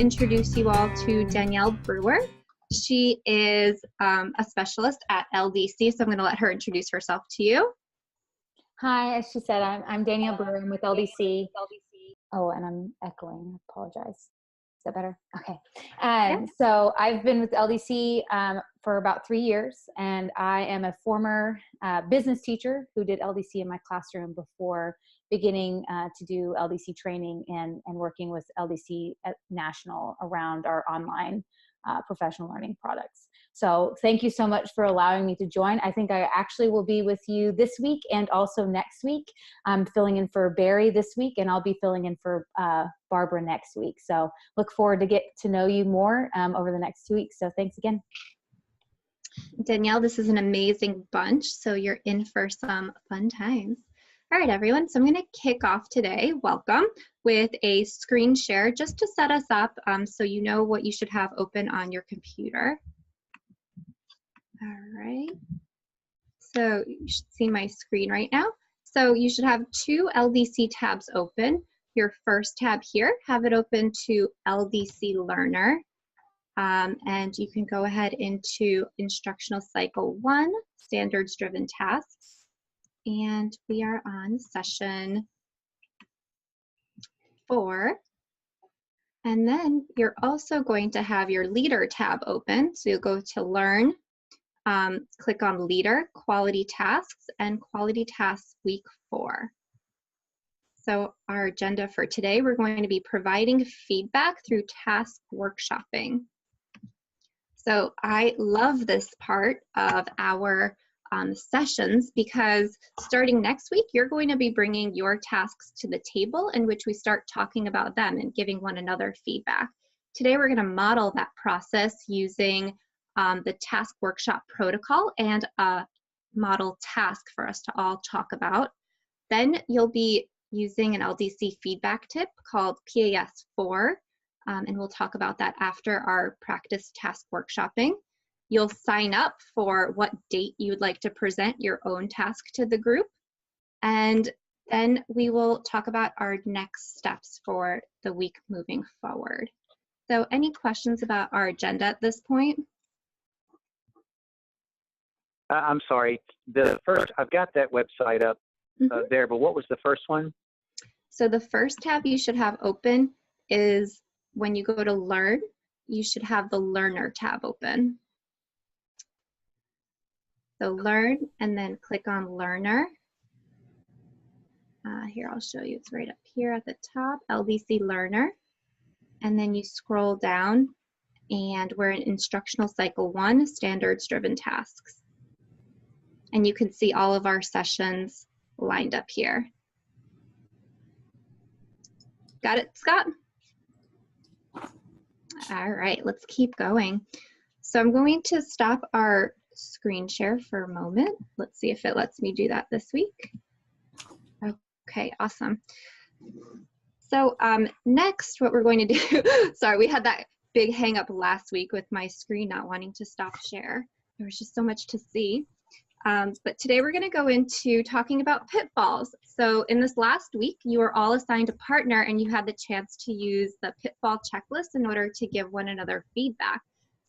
introduce you all to Danielle Brewer. She is a specialist at LDC, so I'm going to let her introduce herself to you. Hi, as she said, I'm Danielle Brewer. I'm with LDC. Oh, and I'm echoing. I apologize. Is that better? Okay. So I've been with LDC for about 3 years, and I am a former business teacher who did LDC in my classroom before beginning to do LDC training and working with LDC at National around our online professional learning products. So thank you so much for allowing me to join. I think I actually will be with you this week and also next week. I'm filling in for Barry this week, and I'll be filling in for Barbara next week. So look forward to get to know you more over the next 2 weeks. So thanks again. Danielle, this is an amazing bunch, so you're in for some fun times. All right, everyone, so I'm going to kick off today, welcome, with a screen share just to set us up so you know what you should have open on your computer. All right, so you should see my screen right now. So you should have 2 LDC tabs open. Your first tab here, have it open to LDC Learner. And you can go ahead into Instructional Cycle 1, Standards Driven Tasks. And we are on session 4. And then you're also going to have your Leader tab open. So you'll go to Learn, click on Leader, Quality Tasks, and Quality Tasks Week 4. So our agenda for today, we're going to be providing feedback through task workshopping. So I love this part of our sessions because starting next week, you're going to be bringing your tasks to the table in which we start talking about them and giving one another feedback. Today, we're going to model that process using the task workshop protocol and a model task for us to all talk about. Then you'll be using an LDC feedback tip called PAS4, and we'll talk about that after our practice task workshopping. You'll sign up for what date you would like to present your own task to the group. And then we will talk about our next steps for the week moving forward. So any questions about our agenda at this point? I'm sorry, the first, I've got that website up there, but what was the first one? So the first tab you should have open is when you go to Learn, you should have the Learner tab open. So Learn, and then click on Learner. Here, I'll show you. It's right up here at the top, LDC Learner. And then you scroll down, and we're in Instructional Cycle 1, Standards Driven Tasks. And you can see all of our sessions lined up here. Got it, Scott? All right, let's keep going. So I'm going to stop our screen share for a moment. Let's see if it lets me do that this week. Okay, awesome. So next, what we're going to do, sorry, we had that big hang up last week with my screen not wanting to stop share. There was just so much to see. But today we're going to go into talking about pitfalls. So in this last week, you were all assigned a partner and you had the chance to use the pitfall checklist in order to give one another feedback.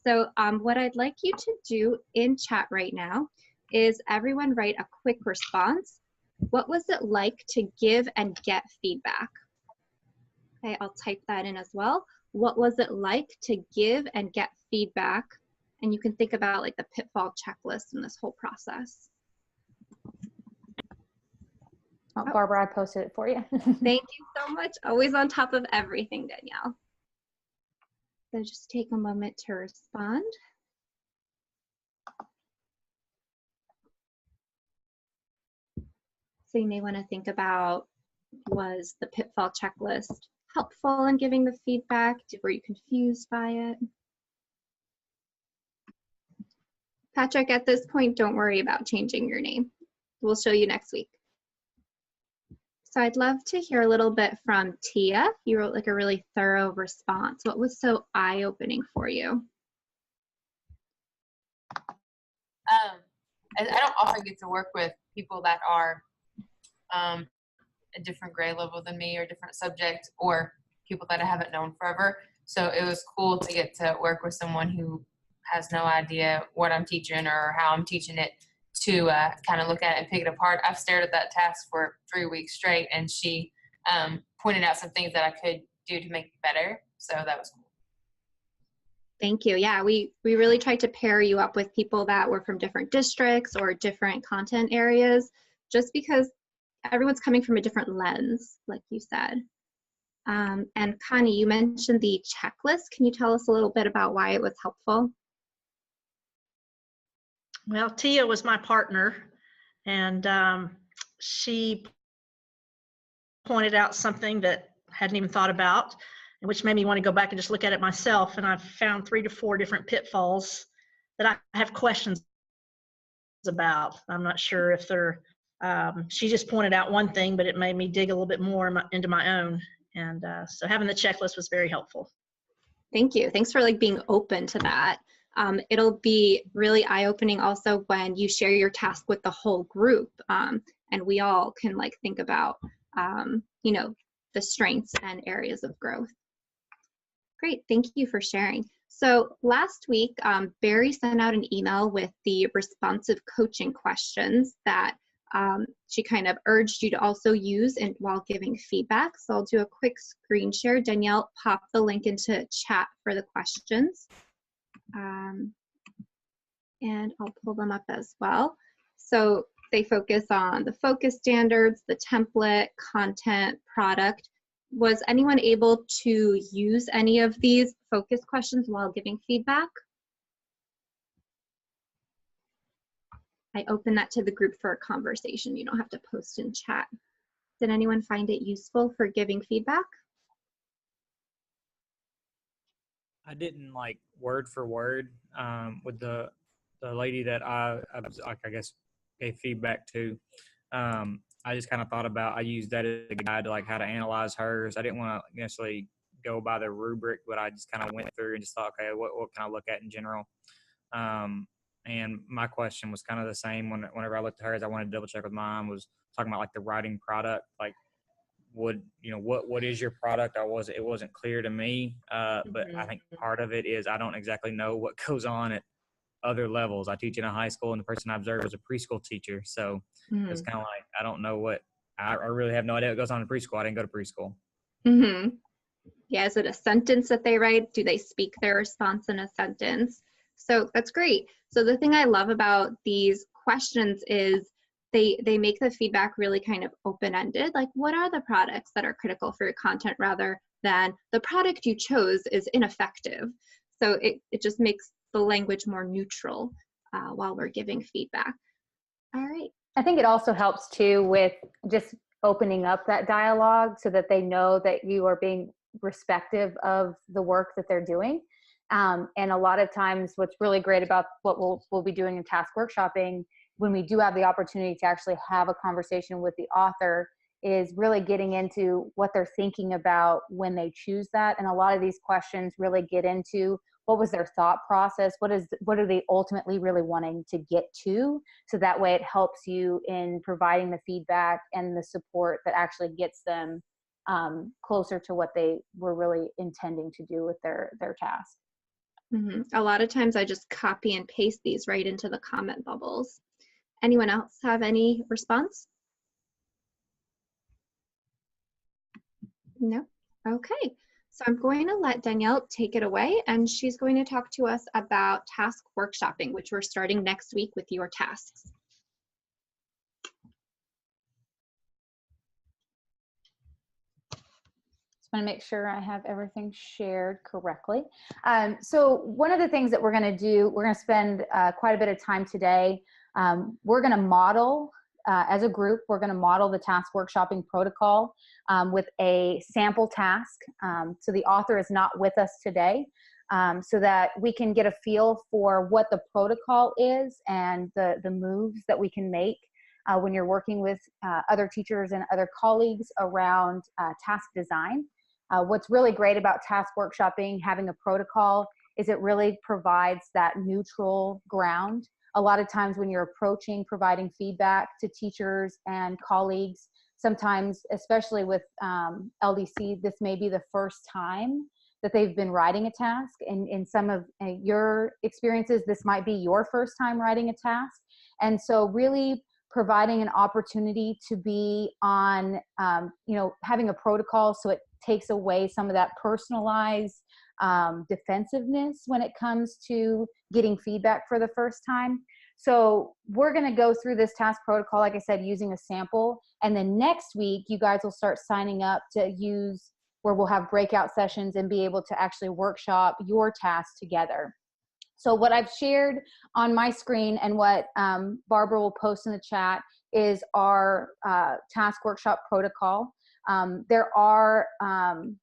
So what I'd like you to do in chat right now is everyone write a quick response. What was it like to give and get feedback? Okay, I'll type that in as well. What was it like to give and get feedback? And you can think about like the pitfall checklist in this whole process. Oh, Barbara, I posted it for you. Thank you so much. Always on top of everything, Danielle. So just take a moment to respond. So you may want to think about, was the pitfall checklist helpful in giving the feedback? Were you confused by it? Patrick, at this point, don't worry about changing your name. We'll show you next week. So I'd love to hear a little bit from Tia. You wrote like a really thorough response. What was so eye-opening for you? I don't often get to work with people that are a different grade level than me or different subject, or people that I haven't known forever. So it was cool to get to work with someone who has no idea what I'm teaching or how I'm teaching it, to kind of look at it and pick it apart. I've stared at that task for 3 weeks straight, and she pointed out some things that I could do to make it better. So that was cool. Thank you. Yeah, we really tried to pair you up with people that were from different districts or different content areas, just because everyone's coming from a different lens, like you said. And Connie, you mentioned the checklist. Can you tell us a little bit about why it was helpful? Well, Tia was my partner, and she pointed out something that I hadn't even thought about, which made me want to go back and just look at it myself. And I've found 3 to 4 different pitfalls that I have questions about. I'm not sure if they're, she just pointed out one thing, but it made me dig a little bit more into my own. And so having the checklist was very helpful. Thank you. Thanks for being open to that. It'll be really eye-opening also when you share your task with the whole group, and we all can think about, the strengths and areas of growth. Great, thank you for sharing. So last week, Barry sent out an email with the responsive coaching questions that she kind of urged you to also use while giving feedback. So I'll do a quick screen share. Danielle, pop the link into chat for the questions. And I'll pull them up as well. So they focus on the focus standards, the template, content, product. Was anyone able to use any of these focus questions while giving feedback? I open that to the group for a conversation. You don't have to post in chat. Did anyone find it useful for giving feedback? I didn't word for word with the lady that I guess gave feedback to. I just kind of thought about, I used that as a guide to how to analyze hers. I didn't want to necessarily go by the rubric, but I just kind of went through and just thought, okay, what can I look at in general? And my question was kind of the same whenever I looked at hers. I wanted to double check with mine, was talking about the writing product, what is your product? It wasn't clear to me, but I think part of it is I don't exactly know what goes on at other levels. I teach in a high school, and the person I observed was a preschool teacher, so it's kind of I don't know I really have no idea what goes on in preschool. I didn't go to preschool. Yeah, is it a sentence that they write? Do they speak their response in a sentence? So that's great. So the thing I love about these questions is they make the feedback really kind of open-ended. What are the products that are critical for your content, rather than the product you chose is ineffective. So it just makes the language more neutral while we're giving feedback. All right. I think it also helps too with just opening up that dialogue so that they know that you are being respectful of the work that they're doing. And a lot of times what's really great about what we'll be doing in task workshopping, when we do have the opportunity to actually have a conversation with the author, is really getting into what they're thinking about when they choose that. And a lot of these questions really get into what was their thought process, what are they ultimately really wanting to get to, so that way it helps you in providing the feedback and the support that actually gets them closer to what they were really intending to do with their task. A lot of times I just copy and paste these right into the comment bubbles. Anyone else have any response? No? Okay. So I'm going to let Danielle take it away, and she's going to talk to us about task workshopping, which we're starting next week with your tasks. Just want to make sure I have everything shared correctly. So one of the things that we're going to do, we're going to spend quite a bit of time today. We're going to model, as a group, we're going to model the task workshopping protocol with a sample task. So the author is not with us today, so that we can get a feel for what the protocol is and the moves that we can make when you're working with other teachers and other colleagues around task design. What's really great about task workshopping, having a protocol, is it really provides that neutral ground. A lot of times when you're approaching providing feedback to teachers and colleagues, sometimes, especially with LDC, this may be the first time that they've been writing a task. And in some of your experiences, this might be your first time writing a task. And so really providing an opportunity to be on, having a protocol so it takes away some of that personalized defensiveness when it comes to getting feedback for the first time. So we're going to go through this task protocol, like I said, using a sample. And then next week, you guys will start signing up to use where we'll have breakout sessions and be able to actually workshop your task together. So what I've shared on my screen and what Barbara will post in the chat is our task workshop protocol. There are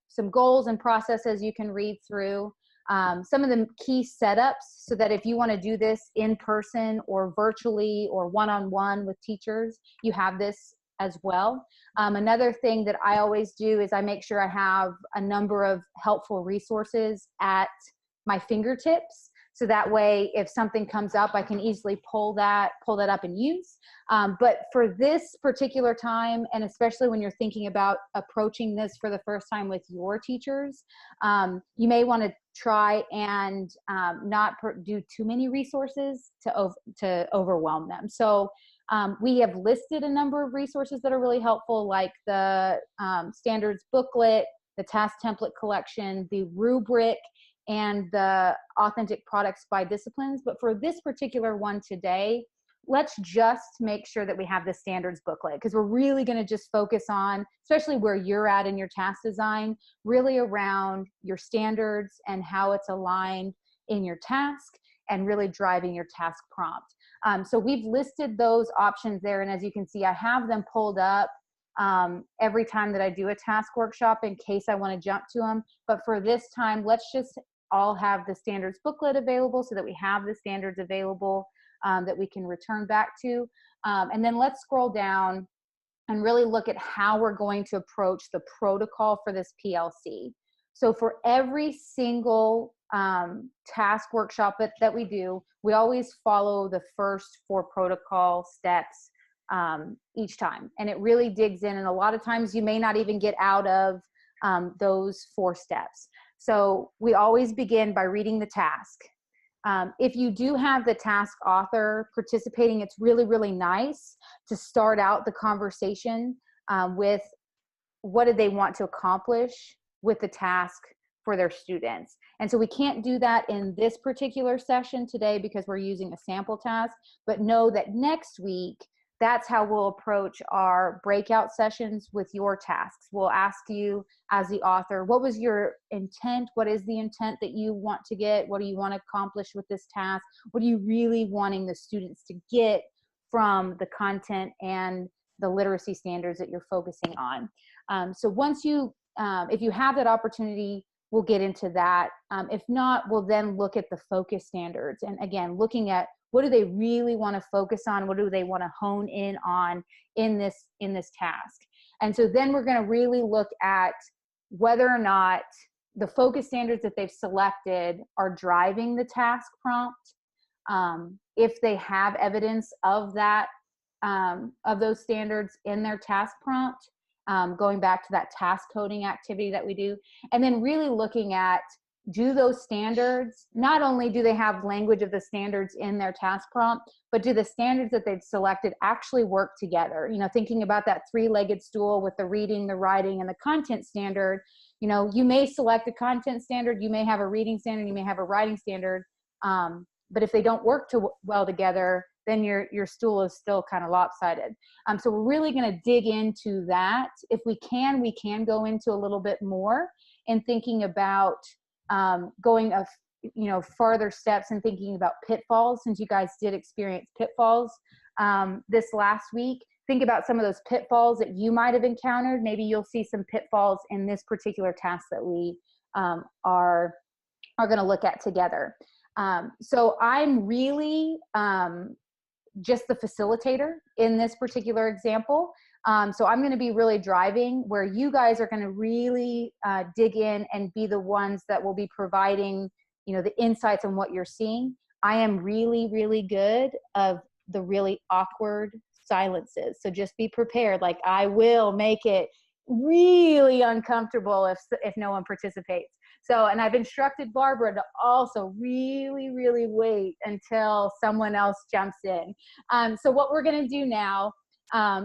some goals and processes you can read through. Some of the key setups so that if you want to do this in person or virtually or one-on-one with teachers, you have this as well. Another thing that I always do is I make sure I have a number of helpful resources at my fingertips. So that way, if something comes up, I can easily pull that up and use. But for this particular time, and especially when you're thinking about approaching this for the first time with your teachers, you may want to try and not do too many resources to overwhelm them. So we have listed a number of resources that are really helpful, like the standards booklet, the task template collection, the rubric, and the authentic products by disciplines. But for this particular one today, let's just make sure that we have the standards booklet, because we're really going to just focus on, especially where you're at in your task design, really around your standards and how it's aligned in your task and really driving your task prompt. So we've listed those options there. And as you can see, I have them pulled up every time that I do a task workshop in case I want to jump to them. But for this time, let's just all have the standards booklet available so that we have the standards available that we can return back to. And then let's scroll down and really look at how we're going to approach the protocol for this PLC. So for every single task workshop that we do, we always follow the first 4 protocol steps each time. And it really digs in. And a lot of times you may not even get out of those 4 steps. So we always begin by reading the task. If you do have the task author participating, it's really, really nice to start out the conversation with what do they want to accomplish with the task for their students. And so we can't do that in this particular session today because we're using a sample task, but know that next week, that's how we'll approach our breakout sessions with your tasks. We'll ask you as the author, what was your intent? What is the intent that you want to get? What do you want to accomplish with this task? What are you really wanting the students to get from the content and the literacy standards that you're focusing on? So once you, if you have that opportunity, we'll get into that. If not, we'll then look at the focus standards. And again, looking at what do they really want to focus on? What do they want to hone in on in this task? And so then we're going to really look at whether or not the focus standards that they've selected are driving the task prompt. If they have evidence of that, of those standards in their task prompt, going back to that task coding activity that we do, and then really looking at, do those standards, not only do they have language of the standards in their task prompt, but do the standards that they've selected actually work together? You know, thinking about that 3-legged stool with the reading, the writing, and the content standard, you know, you may select a content standard, you may have a reading standard, you may have a writing standard, but if they don't work well together, then your stool is still kind of lopsided. So we're really going to dig into that. If we can go into a little bit more in thinking about going farther steps and thinking about pitfalls, since you guys did experience pitfalls this last week. Think about some of those pitfalls that you might have encountered. Maybe you'll see some pitfalls in this particular task that we are going to look at together. So I'm really just the facilitator in this particular example. So I'm going to be really driving, where you guys are going to really dig in and be the ones that will be providing, you know, the insights on what you're seeing. I am really, really good of the really awkward silences. So just be prepared. Like, I will make it really uncomfortable if no one participates. So, and I've instructed Barbara to also really, really wait until someone else jumps in. So what we're going to do now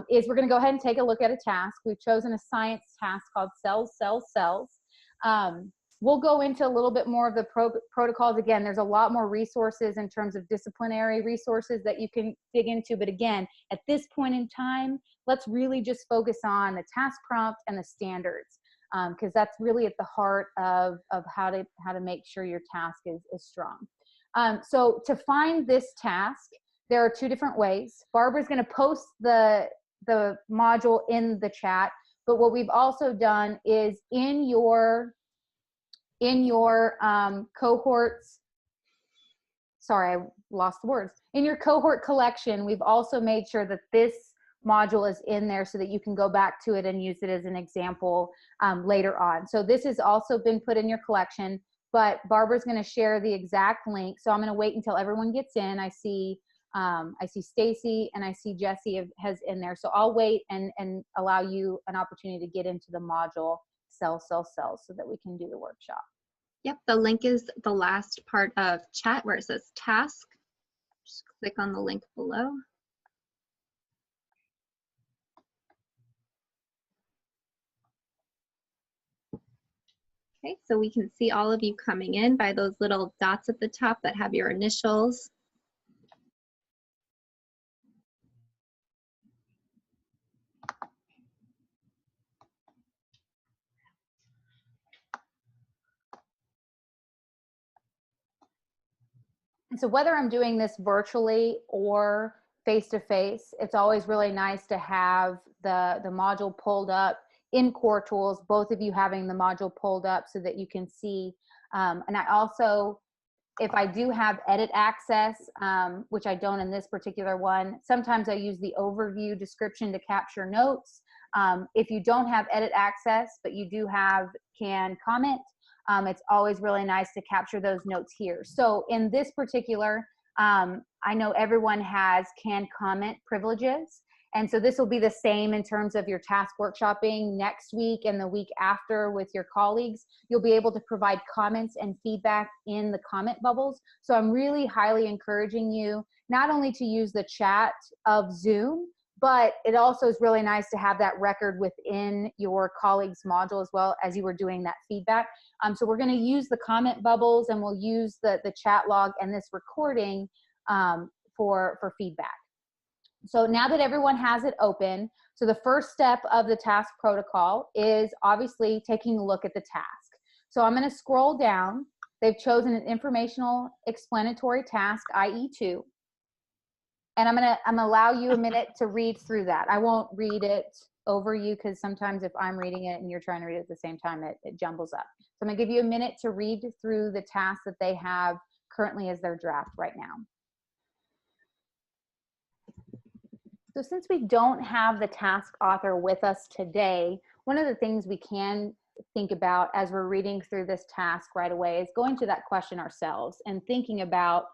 is we're going to go ahead and take a look at a task. We've chosen a science task called cells, cells, cells. We'll go into a little bit more of the protocols. Again, there's a lot more resources in terms of disciplinary resources that you can dig into. But again, at this point in time, let's really just focus on the task prompt and the standards, because that's really at the heart of how to make sure your task is strong. So to find this task, there are two different ways. Barbara's going to post the module in the chat, but what we've also done is in your cohorts, sorry, I lost the words. In your cohort collection, we've also made sure that this module is in there so that you can go back to it and use it as an example later on. So this has also been put in your collection, but Barbara's going to share the exact link. So I'm going to wait until everyone gets in. I see Stacy and I see Jesse has in there. So I'll wait and allow you an opportunity to get into the module cells, cells, cells so that we can do the workshop. Yep, the link is the last part of chat where it says task. Just click on the link below. Okay, so we can see all of you coming in by those little dots at the top that have your initials. And so whether I'm doing this virtually or face-to-face, it's always really nice to have the module pulled up in Core Tools, both of you having the module pulled up so that you can see. And I also, if I do have edit access, which I don't in this particular one, sometimes I use the overview description to capture notes. If you don't have edit access, but you do have can comment, it's always really nice to capture those notes here. So in this particular, I know everyone has can comment privileges. And so this will be the same in terms of your task workshopping next week and the week after with your colleagues. You'll be able to provide comments and feedback in the comment bubbles. So I'm really highly encouraging you not only to use the chat of Zoom, but it also is really nice to have that record within your colleagues module as well as you were doing that feedback. So we're going to use the comment bubbles and we'll use the chat log and this recording for feedback. So now that everyone has it open, so the first step of the task protocol is obviously taking a look at the task. So I'm going to scroll down. They've chosen an informational explanatory task, IE2. And I'm gonna allow you a minute to read through that. I won't read it over you because sometimes if I'm reading it and you're trying to read it at the same time, it jumbles up. So I'm gonna give you a minute to read through the task that they have currently as their draft right now. So since we don't have the task author with us today, one of the things we can think about as we're reading through this task right away is going to that question ourselves and thinking about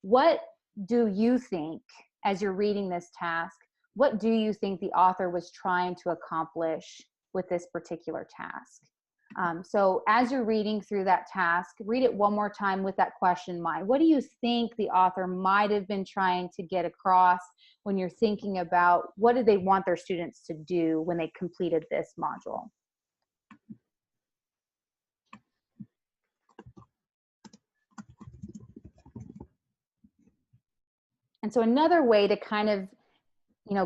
what do you think as you're reading this task, what do you think the author was trying to accomplish with this particular task? So as you're reading through that task, read it one more time with that question in mind. What do you think the author might have been trying to get across when you're thinking about what did they want their students to do when they completed this module? And so another way to kind of,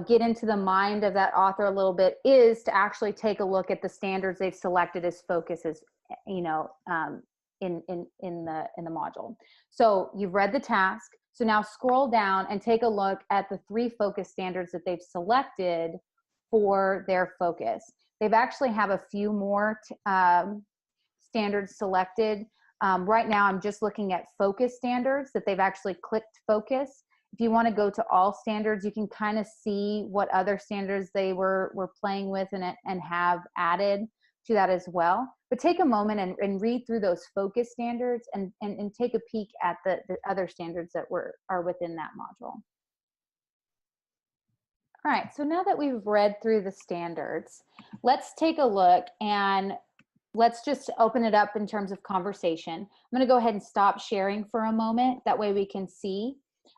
get into the mind of that author a little bit is to actually take a look at the standards they've selected as focuses, in the module. So you've read the task. So now scroll down and take a look at the 3 focus standards that they've selected for their focus. They've actually have a few more standards selected. Right now, I'm just looking at focus standards that they've actually clicked focus. If you want to go to all standards, you can kind of see what other standards they were playing with and have added to that as well. But take a moment and read through those focus standards and take a peek at the other standards that are within that module. All All right, so now that we've read through the standards, let's take a look and let's just open it up in terms of conversation. I'm going to go ahead and stop sharing for a moment. That way we can see.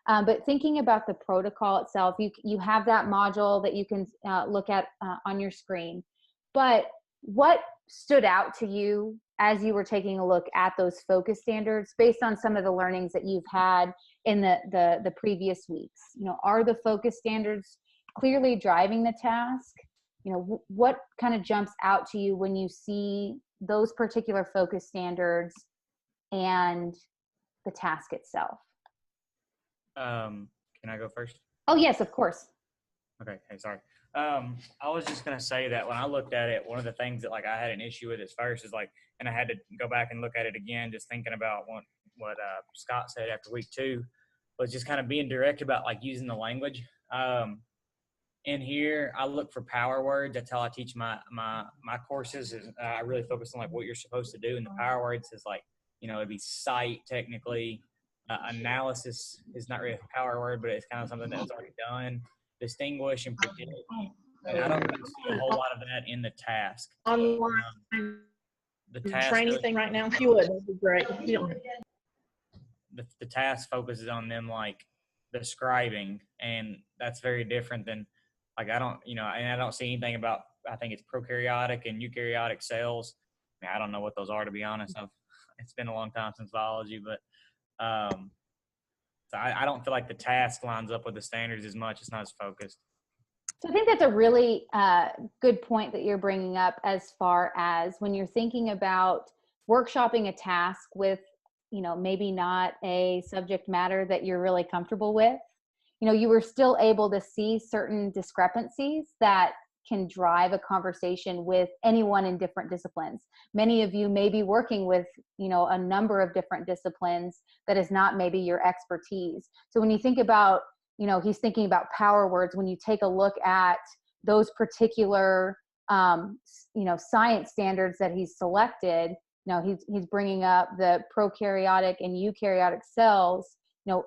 But thinking about the protocol itself, you have that module that you can look at on your screen. But what stood out to you as you were taking a look at those focus standards based on some of the learnings that you've had in the previous weeks? You know, are the focus standards clearly driving the task? You know, what kind of jumps out to you when you see those particular focus standards and the task itself? Can I go first? Oh, yes, of course. Okay. Hey, sorry. I was just going to say that when I looked at it, one of the things that like I had an issue with at first is like, and I had to go back and look at it again, just thinking about what Scott said after week 2 was just kind of being direct about like using the language. In here, I look for power words. That's how I teach my courses. Is I really focus on like what you're supposed to do. And the power words is like, you know, it'd be cite technically. Analysis is not really a power word, but it's kind of something that's already done. Distinguish and predict. And I don't really see a whole lot of that in the task. Online The task training really, thing right now, if you would, that'd be great. You don't- the task focuses on them like describing, and that's very different than like I don't see anything about. I think it's prokaryotic and eukaryotic cells. I mean, I don't know what those are, to be honest. It's been a long time since biology, but so I don't feel like the task lines up with the standards as much. It's not as focused. So I think that's a really good point that you're bringing up as far as when you're thinking about workshopping a task with, you know, maybe not a subject matter that you're really comfortable with. You know, you were still able to see certain discrepancies that can drive a conversation with anyone in different disciplines. Many of you may be working with, you know, a number of different disciplines that is not maybe your expertise. So when you think about, you know, he's thinking about power words, when you take a look at those particular, you know, science standards that he's selected, you know, he's bringing up the prokaryotic and eukaryotic cells, you know,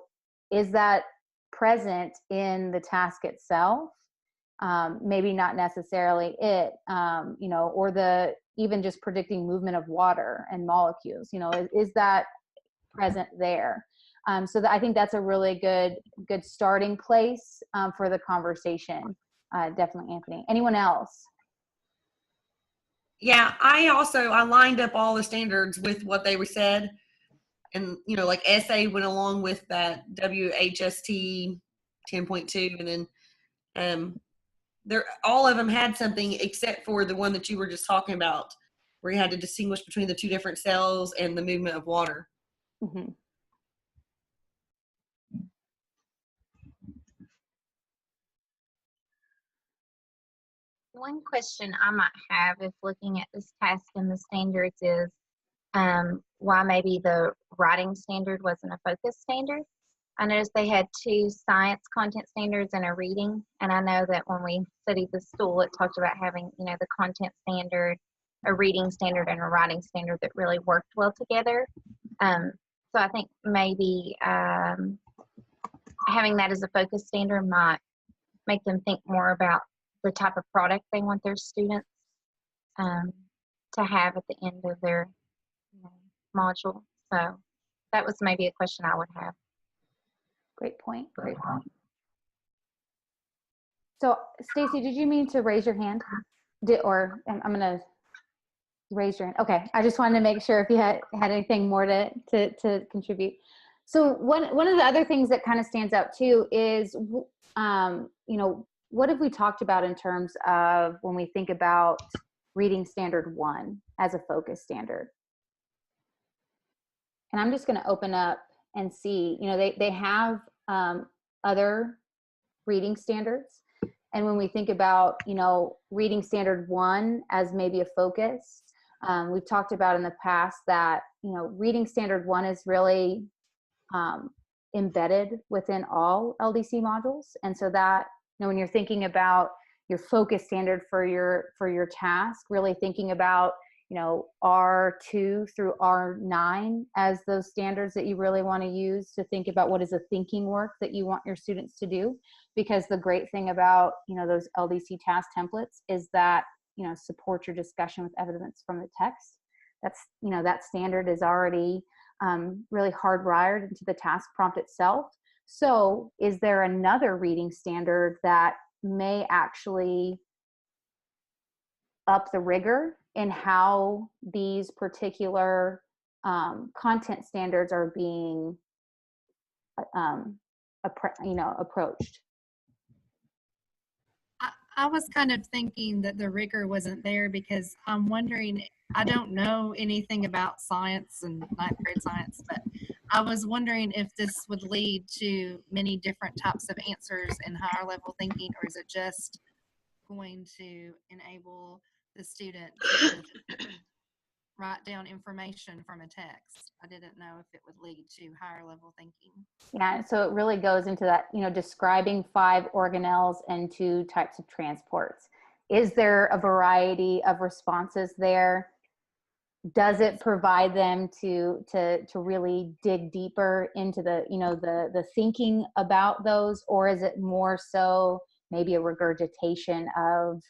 is that present in the task itself? Maybe not necessarily it, you know, or even just predicting movement of water and molecules, you know, is that present there? So I think that's a really good starting place for the conversation. Definitely, Anthony. Anyone else? Yeah, I lined up all the standards with what they were said. And, you know, like SA went along with that WHST 10.2. And then all of them had something except for the one that you were just talking about, where you had to distinguish between the two different cells and the movement of water. Mm-hmm. One question I might have if looking at this task and the standards is why maybe the writing standard wasn't a focus standard. I noticed they had 2 science content standards and a reading, and I know that when we studied the stool, it talked about having, you know, the content standard, a reading standard, and a writing standard that really worked well together. So I think maybe having that as a focus standard might make them think more about the type of product they want their students to have at the end of their module. So that was maybe a question I would have. Great point. Great point. So, Stacy, did you mean to raise your hand? Or I'm going to raise your hand. Okay. I just wanted to make sure if you had anything more to contribute. So one of the other things that kind of stands out too is, you know, what have we talked about in terms of when we think about reading standard 1 as a focus standard? And I'm just going to open up and see, you know, they have other reading standards. And when we think about, you know, reading standard 1 as maybe a focus, we've talked about in the past that, you know, reading standard 1 is really embedded within all LDC modules. And so that, you know, when you're thinking about your focus standard for your task, really thinking about, R2 through R9 as those standards that you really want to use to think about what is the thinking work that you want your students to do. Because the great thing about, those LDC task templates is that, support your discussion with evidence from the text. That's, that standard is already really hardwired into the task prompt itself. So is there another reading standard that may actually up the rigor in how these particular content standards are being approached? I was kind of thinking that the rigor wasn't there because I'm wondering, I don't know anything about science and ninth grade science, but I was wondering if this would lead to many different types of answers in higher level thinking, or is it just going to enable the student to write down information from a text? I didn't know if it would lead to higher level thinking. Yeah, so it really goes into that, describing 5 organelles and 2 types of transports. Is there a variety of responses there? Does it provide them to really dig deeper into the, the thinking about those, or is it more so maybe a regurgitation of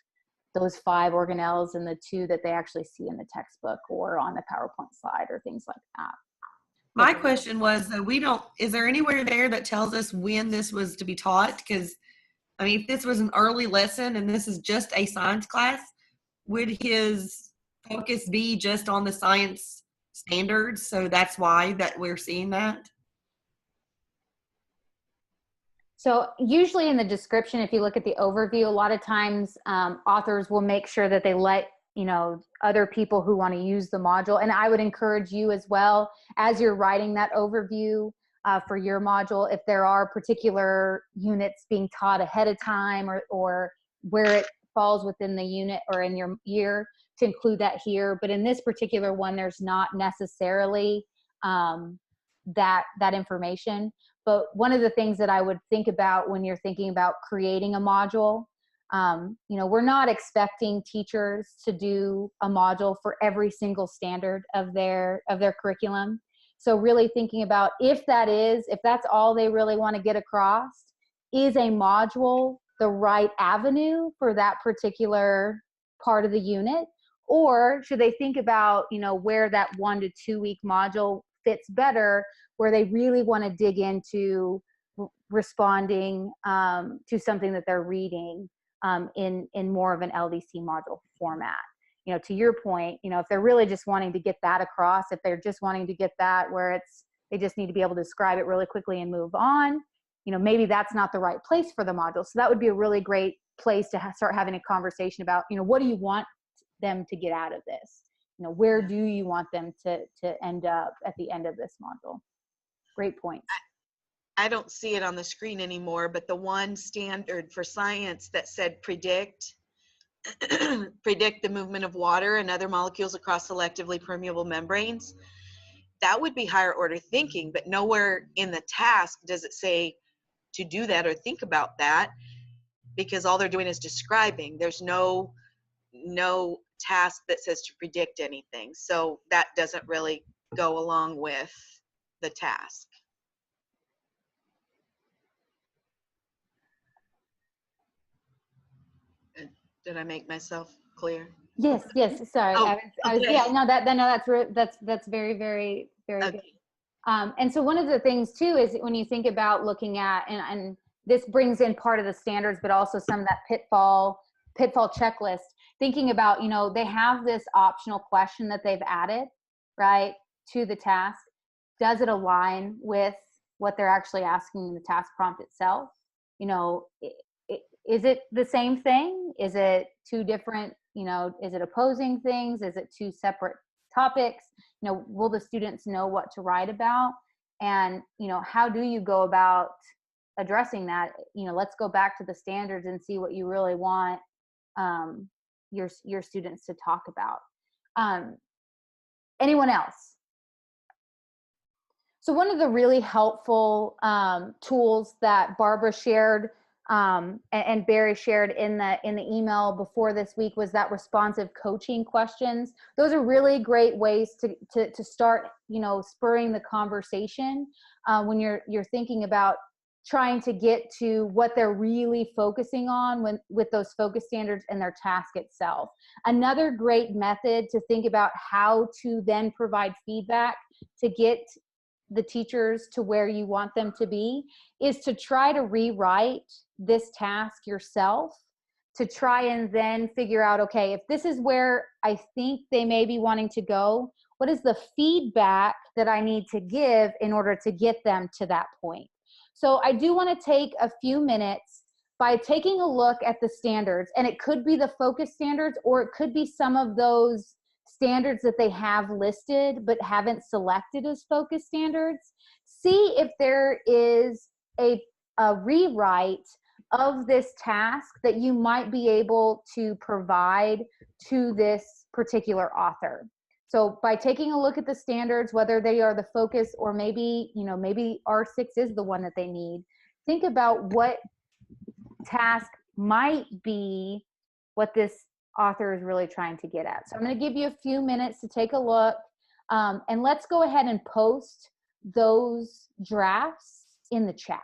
those 5 organelles and the 2 that they actually see in the textbook or on the PowerPoint slide or things like that? My question was, is there anywhere there that tells us when this was to be taught? Because, I mean, if this was an early lesson and this is just a science class, would his focus be just on the science standards? So that's why that we're seeing that? So usually in the description, if you look at the overview, a lot of times authors will make sure that they let other people who want to use the module. And I would encourage you as well, as you're writing that overview for your module, if there are particular units being taught ahead of time or where it falls within the unit or in your year, to include that here. But in this particular one, there's not necessarily that information. But one of the things that I would think about when you're thinking about creating a module, we're not expecting teachers to do a module for every single standard of their curriculum. So really thinking about if that's all they really want to get across, is a module the right avenue for that particular part of the unit? Or should they think about, where that 1 to 2 week module fits better, where they really want to dig into responding to something that they're reading in more of an LDC module format. To your point, if they're really just wanting to get that across, if they're just wanting to get that where they just need to be able to describe it really quickly and move on, maybe that's not the right place for the module. So that would be a really great place to start having a conversation about, what do you want them to get out of this? Where do you want them to end up at the end of this module? Great points. I don't see it on the screen anymore, but the one standard for science that said predict the movement of water and other molecules across selectively permeable membranes, that would be higher order thinking, but nowhere in the task does it say to do that or think about that, because all they're doing is describing. There's no task that says to predict anything. So that doesn't really go along with the task. Did I make myself clear? Yes. Sorry. Oh, okay. That's very, very, very Okay. good. And so one of the things too is when you think about looking at, and this brings in part of the standards, but also some of that pitfall checklist, thinking about, they have this optional question that they've added, right, to the task. Does it align with what they're actually asking in the task prompt itself? Is it the same thing? Is it 2 different, is it opposing things? Is it 2 separate topics? Will the students know what to write about? And, how do you go about addressing that? Let's go back to the standards and see what you really want your students to talk about. Anyone else? So one of the really helpful tools that Barbara shared and Barry shared in the email before this week was that responsive coaching questions. Those are really great ways to start, spurring the conversation when you're thinking about trying to get to what they're really focusing on with those focus standards and their task itself. Another great method to think about how to then provide feedback to get the teachers to where you want them to be is to try to rewrite this task yourself, to try and then figure out, okay, if this is where I think they may be wanting to go, what is the feedback that I need to give in order to get them to that point? So I do want to take a few minutes by taking a look at the standards, and it could be the focus standards, or it could be some of those standards that they have listed but haven't selected as focus standards. See if there is a rewrite of this task that you might be able to provide to this particular author. So by taking a look at the standards, whether they are the focus or maybe R6 is the one that they need, think about what task might be what this author is really trying to get at. So I'm going to give you a few minutes to take a look, and let's go ahead and post those drafts in the chat.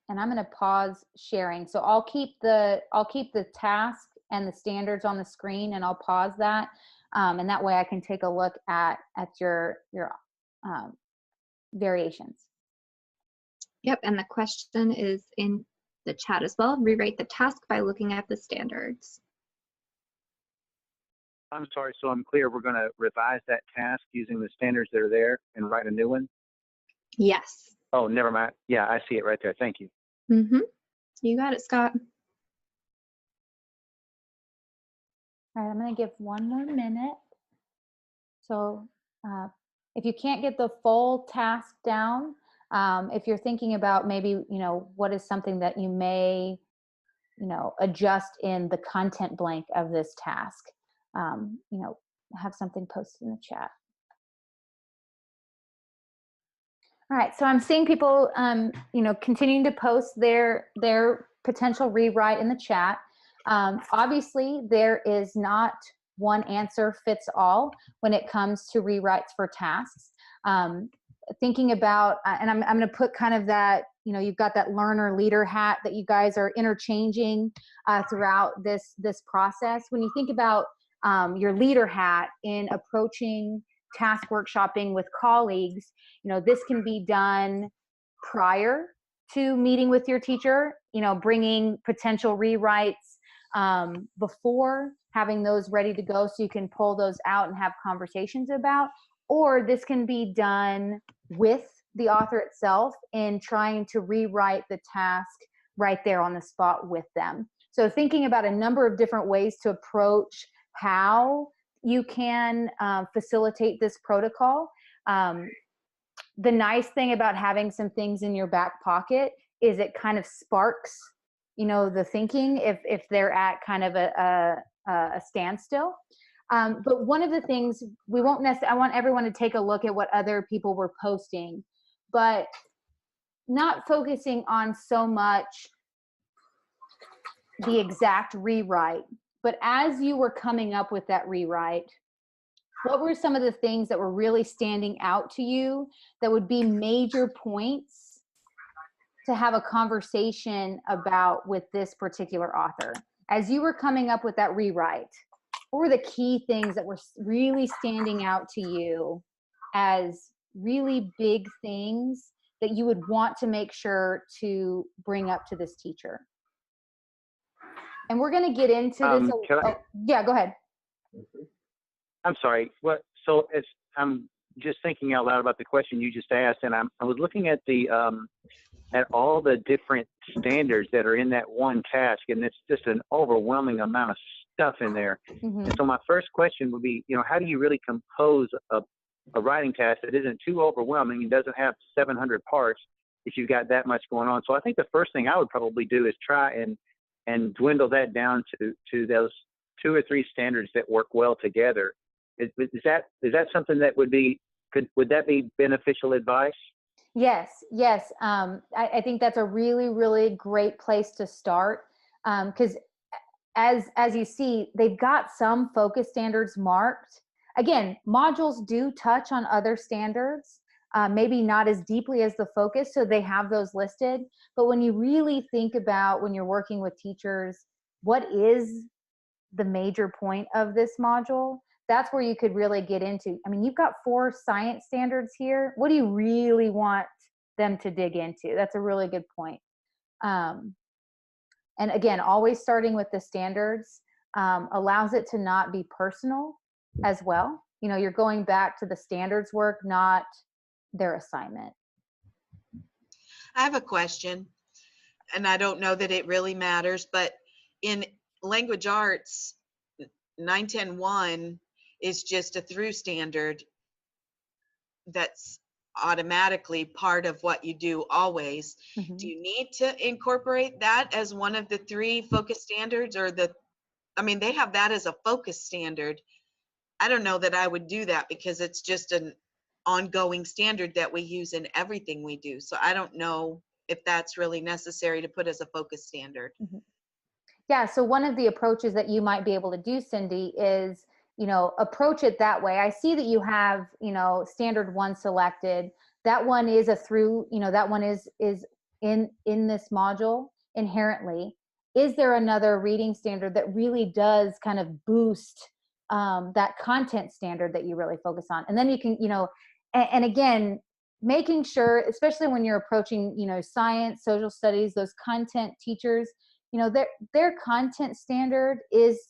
And I'm going to pause sharing. So I'll keep the task and the standards on the screen, and I'll pause that. And that way I can take a look at your variations. Yep, and the question is in the chat as well. Rewrite the task by looking at the standards. I'm sorry, so I'm clear, we're going to revise that task using the standards that are there and write a new one? Yes. Oh, never mind. Yeah, I see it right there. Thank you. Mm-hmm. You got it, Scott. All right, I'm going to give one more minute. So if you can't get the full task down, if you're thinking about maybe, what is something that you may, adjust in the content blank of this task, have something posted in the chat. All right, so I'm seeing people, continuing to post their potential rewrite in the chat. Obviously, there is not one answer fits all when it comes to rewrites for tasks. Thinking about, and I'm going to put kind of that, you've got that learner leader hat that you guys are interchanging throughout this process. When you think about your leader hat in approaching task workshopping with colleagues, this can be done prior to meeting with your teacher, bringing potential rewrites before, having those ready to go so you can pull those out and have conversations about, or this can be done with the author itself in trying to rewrite the task right there on the spot with them. So thinking about a number of different ways to approach how you can facilitate this protocol. The nice thing about having some things in your back pocket is it kind of sparks, the thinking if they're at kind of a standstill. But one of the things I want everyone to take a look at what other people were posting, but not focusing on so much the exact rewrite, but as you were coming up with that rewrite, what were some of the things that were really standing out to you that would be major points to have a conversation about with this particular author? As you were coming up with that rewrite, what were the key things that were really standing out to you as really big things that you would want to make sure to bring up to this teacher? And we're going to get into this. Yeah, go ahead. I'm sorry. So I'm just thinking out loud about the question you just asked, and I was looking at at all the different standards that are in that one task, and it's just an overwhelming amount of stuff in there. Mm-hmm. So my first question would be, how do you really compose a writing task that isn't too overwhelming and doesn't have 700 parts if you've got that much going on? So I think the first thing I would probably do is try and dwindle that down to those 2 or 3 standards that work well together. Is that something that would that be beneficial advice? Yes, yes. I think that's a really, really great place to start, because as you see, they've got some focus standards marked. Again, modules do touch on other standards, maybe not as deeply as the focus, so they have those listed. But when you really think about when you're working with teachers, what is the major point of this module? That's where you could really get into. I mean, you've got 4 science standards here. What do you really want them to dig into? That's a really good point. And again, always starting with the standards allows it to not be personal as well. You know, you're going back to the standards work, not their assignment. I have a question, and I don't know that it really matters, but in language arts, 910-1 is just a through standard that's automatically part of what you do always. Mm-hmm. Do you need to incorporate that as one of the 3 focus standards, or I mean, they have that as a focus standard. I don't know that I would do that because it's just an ongoing standard that we use in everything we do. So I don't know if that's really necessary to put as a focus standard. Mm-hmm. Yeah, so one of the approaches that you might be able to do, Cindy, is, you know, approach it that way. I see that you have, you know, standard 1 selected. That one is a through, you know, that one is in this module inherently. Is there another reading standard that really does kind of boost that content standard that you really focus on? And then you can, you know, and again, making sure, especially when you're approaching, you know, science, social studies, those content teachers, you know, their content standard is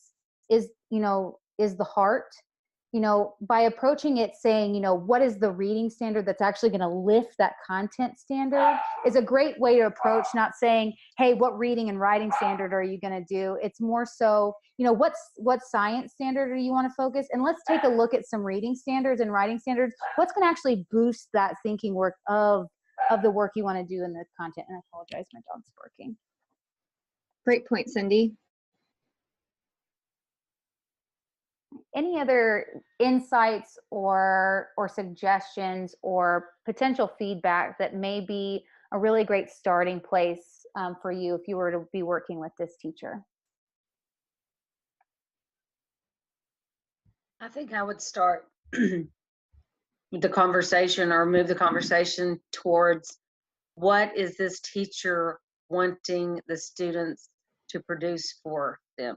you know, is the heart. You know, by approaching it saying, you know, what is the reading standard that's actually going to lift that content standard is a great way to approach, not saying, hey, what reading and writing standard are you going to do? It's more so, you know, what science standard do you want to focus? And let's take a look at some reading standards and writing standards. What's going to actually boost that thinking work of the work you want to do in the content? And I apologize, my dog's barking. Great point, Cindy. Any other insights or suggestions or potential feedback that may be a really great starting place for you if you were to be working with this teacher? I think I would start the conversation or move the conversation towards what is this teacher wanting the students to produce for them.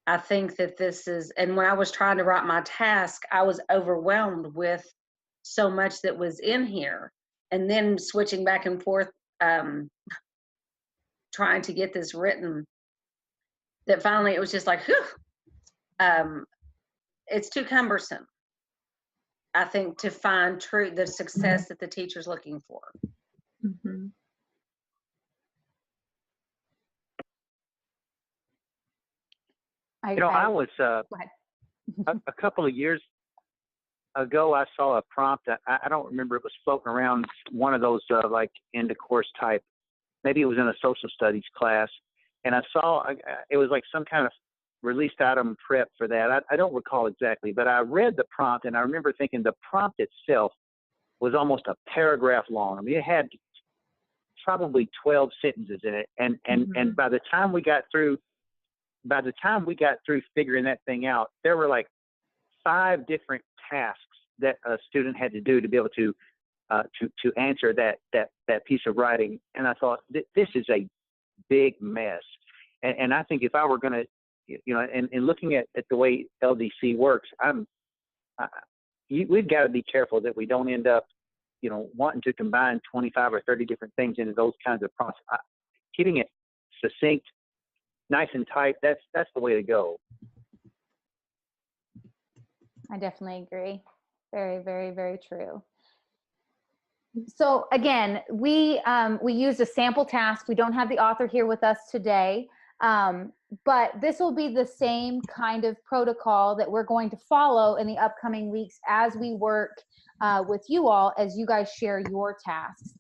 I think that this is, and when I was trying to write my task, I was overwhelmed with so much that was in here. And then switching back and forth, trying to get this written, that finally it was just like, whew, it's too cumbersome, I think, to find the success that the teacher's looking for. Mm-hmm. I was a couple of years ago, I saw a prompt. I don't remember. It was floating around one of those like end of course type. Maybe it was in a social studies class, and I saw it was like some kind of released item prep for that. I don't recall exactly, but I read the prompt, and I remember thinking the prompt itself was almost a paragraph long. I mean, it had probably 12 sentences in it, and by the time we got through figuring that thing out, there were like 5 different tasks that a student had to do to be able to answer that piece of writing. And I thought, this is a big mess. And I think if I were going to, you know, and looking at the way LDC works, we've got to be careful that we don't end up, you know, wanting to combine 25 or 30 different things into those kinds of process. Keeping it succinct, nice and tight, that's the way to go. I definitely agree. Very, very, very true. So again, we used a sample task. We don't have the author here with us today, but this will be the same kind of protocol that we're going to follow in the upcoming weeks as we work with you all, as you guys share your tasks.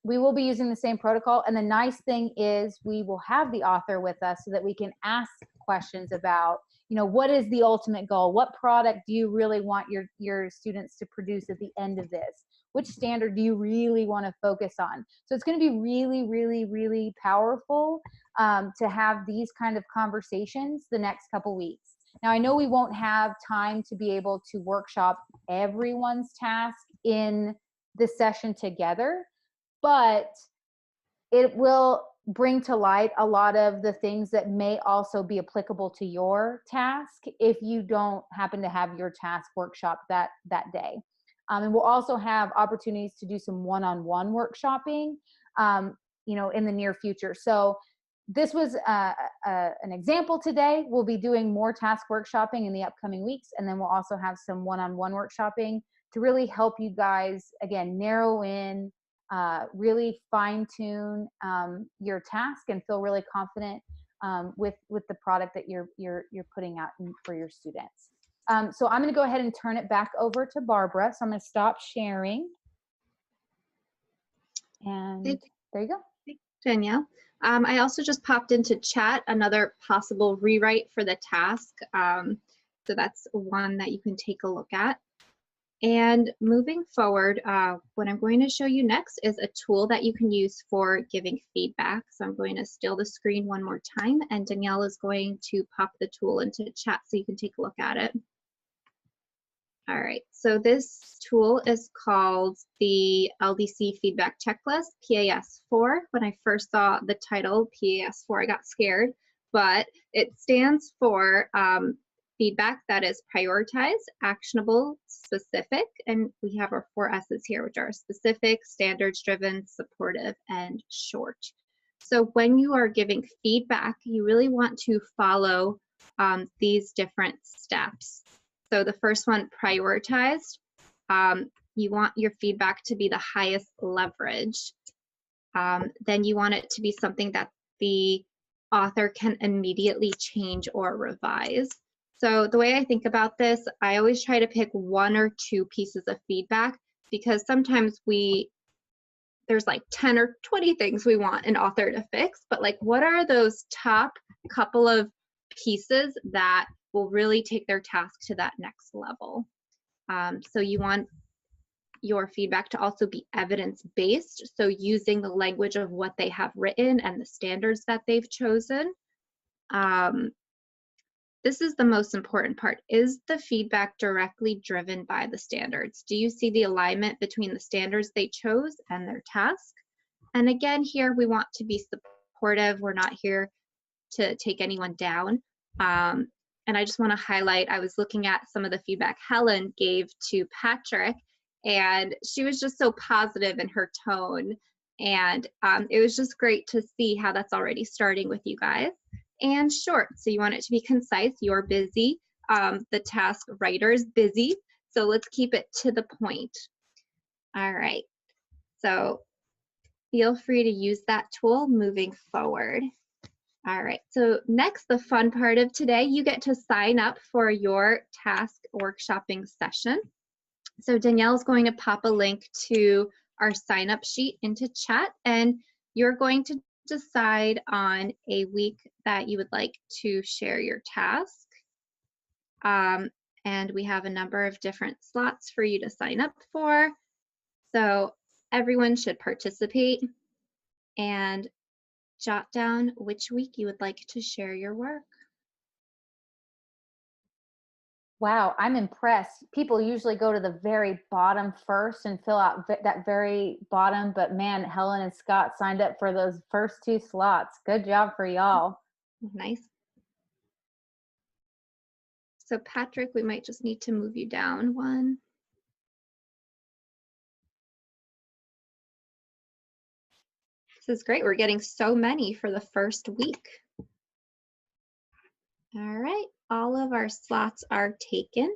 We will be using the same protocol, and the nice thing is we will have the author with us so that we can ask questions about, you know, what is the ultimate goal? What product do you really want your students to produce at the end of this? which standard do you really want to focus on? So it's going to be really, really, really powerful to have these kind of conversations the next couple weeks. Now, I know we won't have time to be able to workshop everyone's task in the session together, but it will bring to light a lot of the things that may also be applicable to your task if you don't happen to have your task workshop that day. And we'll also have opportunities to do some one-on-one workshopping, in the near future. So this was an example today. We'll be doing more task workshopping in the upcoming weeks, and then we'll also have some one-on-one workshopping to really help you guys, again, narrow in, really fine-tune your task and feel really confident with the product that you're putting out for your students. So I'm going to go ahead and turn it back over to Barbara. So I'm going to stop sharing. And there you go. Danielle. I also just popped into chat another possible rewrite for the task. So that's one that you can take a look at. And moving forward, what I'm going to show you next is a tool that you can use for giving feedback. So I'm going to steal the screen one more time, and Danielle is going to pop the tool into chat so you can take a look at it. All right, so this tool is called the LDC Feedback Checklist, PAS4. When I first saw the title, PAS4, I got scared, but it stands for feedback that is prioritized, actionable, specific, and we have our 4 S's here, which are specific, standards-driven, supportive, and short. So when you are giving feedback, you really want to follow these different steps. So the first one, prioritized. You want your feedback to be the highest leverage. Then you want it to be something that the author can immediately change or revise. So the way I think about this, I always try to pick 1 or 2 pieces of feedback, because sometimes there's like 10 or 20 things we want an author to fix, but like, what are those top couple of pieces that will really take their task to that next level? So you want your feedback to also be evidence-based, so using the language of what they have written and the standards that they've chosen. This is the most important part. Is the feedback directly driven by the standards? Do you see the alignment between the standards they chose and their task? And again, here we want to be supportive. We're not here to take anyone down. And I just want to highlight, I was looking at some of the feedback Helen gave to Patrick, and she was just so positive in her tone. And it was just great to see how that's already starting with you guys. And short, so you want it to be concise. You're busy. The task writer is busy, so let's keep it to the point. All right, so feel free to use that tool moving forward. All right, so next, the fun part of today, you get to sign up for your task workshopping session. So Danielle is going to pop a link to our sign up sheet into chat, and you're going to decide on a week that you would like to share your task. And we have a number of different slots for you to sign up for. So everyone should participate and jot down which week you would like to share your work. Wow, I'm impressed. People usually go to the very bottom first and fill out that very bottom, but man, Helen and Scott signed up for those first 2 slots. Good job for y'all. Nice. So Patrick, we might just need to move you down 1. This is great. We're getting so many for the first week. All right, all of our slots are taken.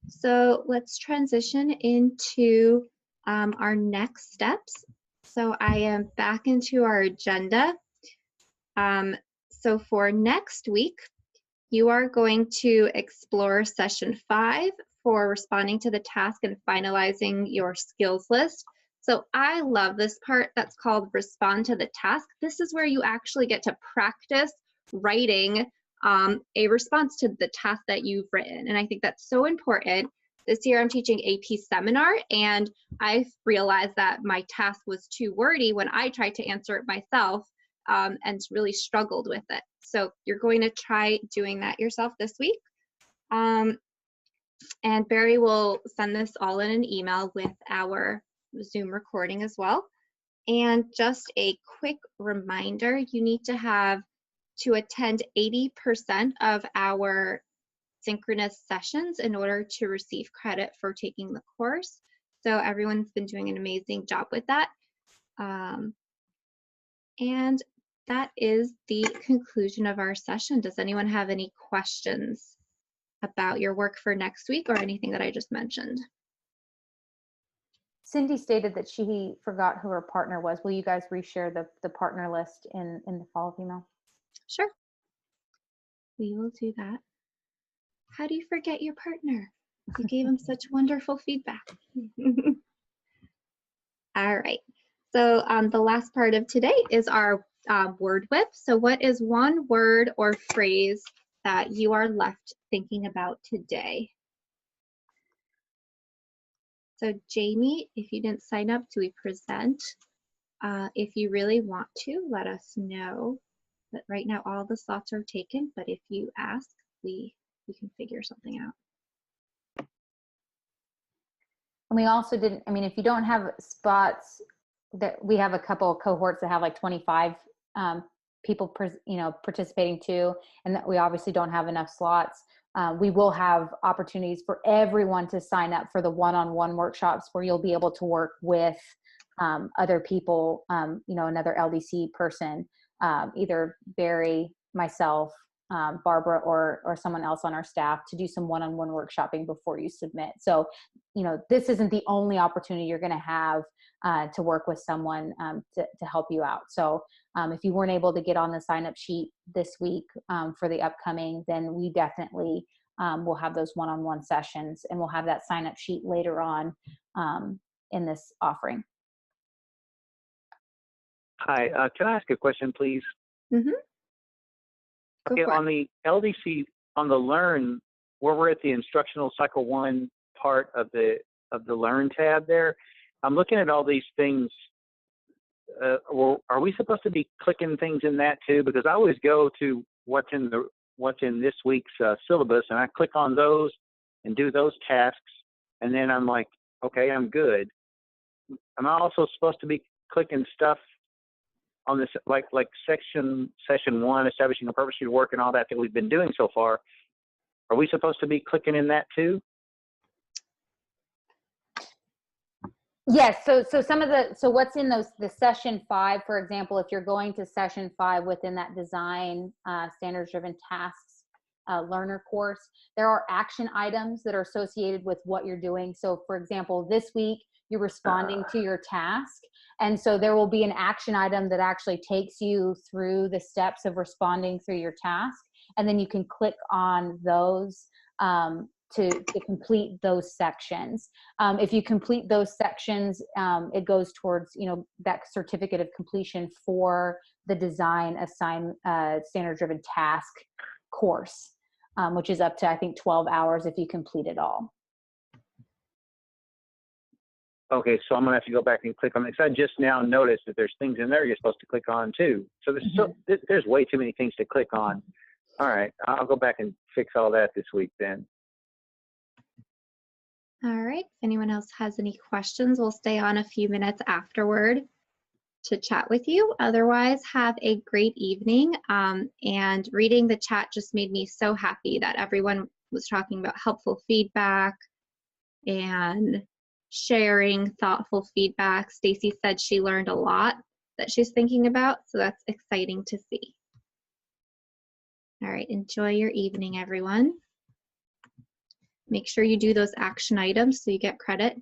So let's transition into our next steps. So I am back into our agenda. So for next week, you are going to explore session 5 for responding to the task and finalizing your skills list. So I love this part that's called respond to the task. This is where you actually get to practice writing a response to the task that you've written. And I think that's so important this year I'm teaching AP seminar, and I realized that my task was too wordy when I tried to answer it myself, and really struggled with it. So you're going to try doing that yourself this week. And Barry will send this all in an email with our Zoom recording as well. And just a quick reminder, you need to attend 80% of our synchronous sessions in order to receive credit for taking the course. So everyone's been doing an amazing job with that. And that is the conclusion of our session. Does anyone have any questions about your work for next week or anything that I just mentioned? Cindy stated that she forgot who her partner was. Will you guys reshare the partner list in the follow-up email? Sure. We will do that. How do you forget your partner? You gave him such wonderful feedback. All right. So the last part of today is our word whip. So what is one word or phrase that you are left thinking about today? So Jamie, if you didn't sign up to present, if you really want to, let us know. But right now all the slots are taken, but if you ask, we can figure something out. And we also didn't, I mean, if you don't have spots, that we have a couple of cohorts that have like 25 people participating too, and that we obviously don't have enough slots. We will have opportunities for everyone to sign up for the one-on-one workshops where you'll be able to work with other people, another LDC person, either Barry, myself, Barbara, or someone else on our staff, to do some one-on-one workshopping before you submit. So, this isn't the only opportunity you're going to have to work with someone to help you out. So if you weren't able to get on the sign-up sheet this week for the upcoming, then we definitely will have those one-on-one sessions, and we'll have that sign-up sheet later on in this offering. Hi, can I ask a question, please? Mm-hmm. Okay, on the LDC, on the Learn, where we're at the instructional cycle 1 part of the Learn tab there, I'm looking at all these things. Are we supposed to be clicking things in that too? Because I always go to what's in this week's syllabus, and I click on those and do those tasks, and then I'm like, okay, I'm good. Am I also supposed to be clicking stuff on this, like session 1, establishing a purpose for your work and all that we've been doing so far? Are we supposed to be clicking in that too? Yes. So what's in the session 5, for example, if you're going to session 5 within that design standards driven tasks learner course, there are action items that are associated with what you're doing. So for example, this week you're responding to your task. And so there will be an action item that actually takes you through the steps of responding through your task. And then you can click on those to complete those sections. If you complete those sections, it goes towards, that certificate of completion for the design standard driven task course, which is up to, I think, 12 hours if you complete it all. Okay, so I'm gonna have to go back and click on it, because I just now noticed that there's things in there you're supposed to click on too. So there's way too many things to click on. All right, I'll go back and fix all that this week then. All right, if anyone else has any questions, we'll stay on a few minutes afterward to chat with you. Otherwise, have a great evening. And reading the chat just made me so happy that everyone was talking about helpful feedback and sharing thoughtful feedback. Stacy said she learned a lot that she's thinking about, so that's exciting to see. All right, enjoy your evening, everyone. Make sure you do those action items so you get credit.